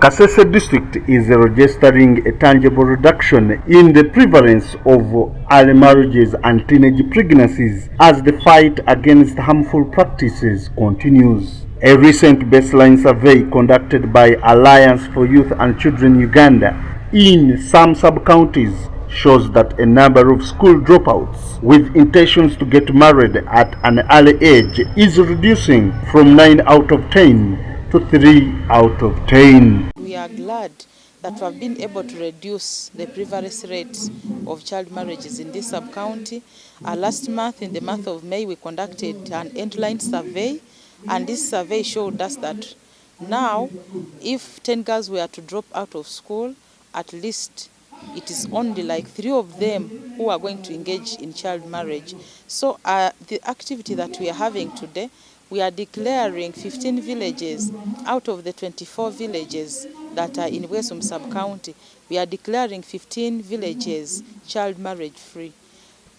Kasese district is registering a tangible reduction in the prevalence of early marriages and teenage pregnancies as the fight against harmful practices continues. A recent baseline survey conducted by Alliance for Youth and Children Uganda in some sub-counties shows that a number of school dropouts with intentions to get married at an early age is reducing from 9 out of 10 to 3 out of 10. We are glad that we have been able to reduce the prevalence rates of child marriages in this sub-county. Last month, in the month of May, we conducted an end-line survey, and this survey showed us that now, if 10 girls were to drop out of school, at least it is only like 3 of them who are going to engage in child marriage. So the activity that we are having today, we are declaring 15 villages out of the 24 villages that are in Wesum sub-county. We are declaring 15 villages child marriage free.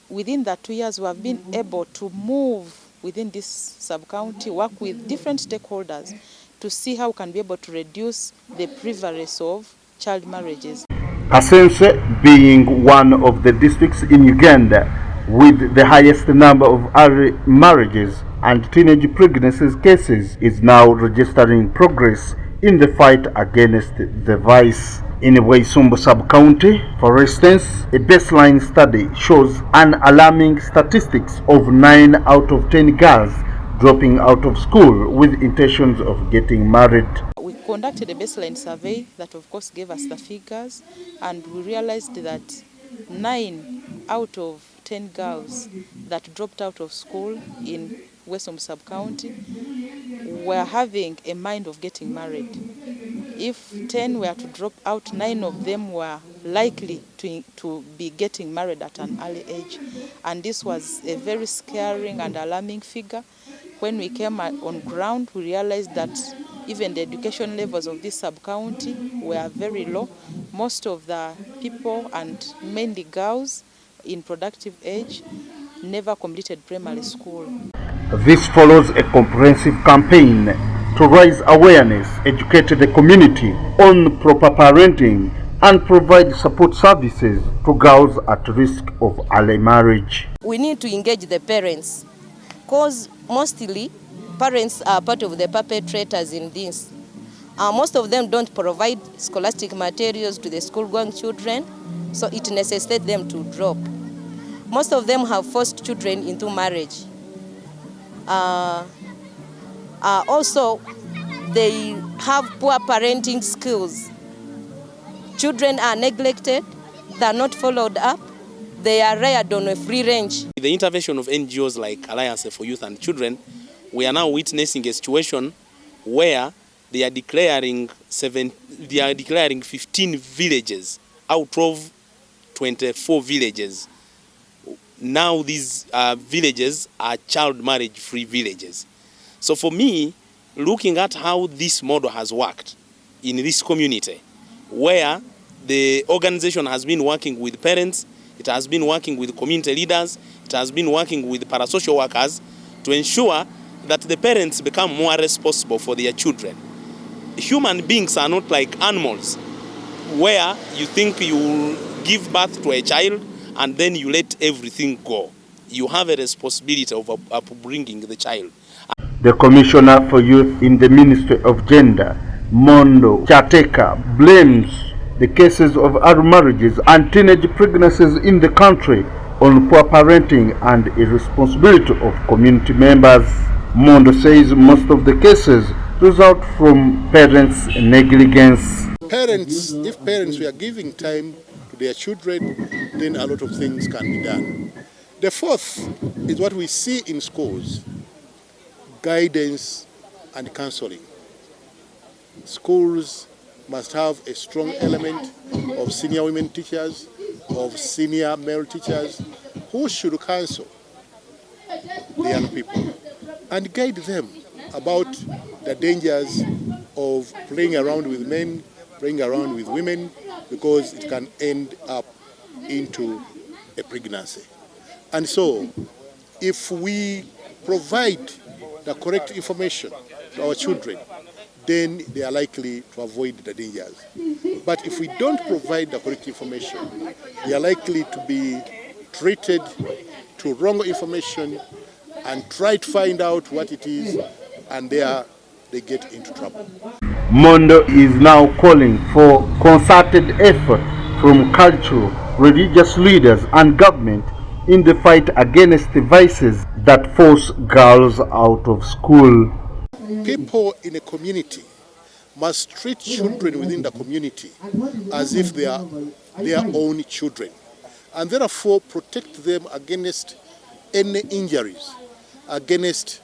Within that 2 years, we have been able to move within this sub-county, work with different stakeholders to see how we can be able to reduce the prevalence of child marriages. Kasese, being one of the districts in Uganda with the highest number of early marriages and teenage pregnancies cases, is now registering progress in the fight against the vice. In Wesum sub-county, for instance, a baseline study shows an alarming statistics of 9 out of 10 girls dropping out of school with intentions of getting married. We conducted a baseline survey that of course gave us the figures, and we realized that 9 out of 10 girls that dropped out of school in Wesum sub-county were having a mind of getting married. If 10 were to drop out, 9 of them were likely to be getting married at an early age. And this was a very scaring and alarming figure. When we came on ground, we realized that even the education levels of this sub-county were very low. Most of the people, and mainly girls in productive age, never completed primary school. This follows a comprehensive campaign to raise awareness, educate the community on proper parenting, and provide support services to girls at risk of early marriage. We need to engage the parents, because mostly parents are part of the perpetrators in this. Most of them don't provide scholastic materials to the school-going children, so it necessitates them to drop. Most of them have forced children into marriage. Also, they have poor parenting skills. Children are neglected, they are not followed up, they are reared on a free range. With the intervention of NGOs like Alliance for Youth and Children, we are now witnessing a situation where they are declaring 15 villages out of 24 villages. Now these villages are child marriage free villages. So for me, looking at how this model has worked in this community, where the organization has been working with parents, it has been working with community leaders, it has been working with parasocial workers to ensure that the parents become more responsible for their children. Human beings are not like animals, where you think you give birth to a child and then you let everything go. You have a responsibility of upbringing the child. The Commissioner for Youth in the Ministry of Gender, Mondo Kyateeka, blames the cases of early marriages and teenage pregnancies in the country on poor parenting and irresponsibility of community members. Mondo says most of the cases result from parents' negligence. If parents were giving time to their children, then a lot of things can be done. The fourth is what we see in schools: guidance and counseling. Schools must have a strong element of senior women teachers, of senior male teachers, who should counsel the young people and guide them about the dangers of playing around with men, playing around with women, because it can end up into a pregnancy. And so, if we provide the correct information to our children, then they are likely to avoid the dangers. But if we don't provide the correct information, they are likely to be treated to wrong information and try to find out what it is, and there they get into trouble. Mondo is now calling for concerted effort from cultural, religious leaders and government in the fight against the vices that force girls out of school. People in a community must treat children within the community as if they are their own children, and therefore protect them against any injuries, against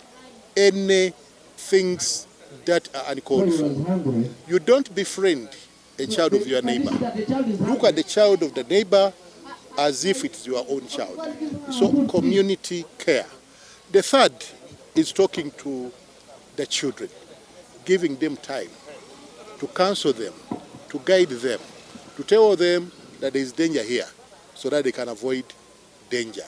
any things that are uncalled for. You don't befriend a child of your neighbor. Look at the child of the neighbor as if it's your own child. So community care. The third is talking to the children, giving them time, to counsel them, to guide them, to tell them that there is danger here so that they can avoid danger.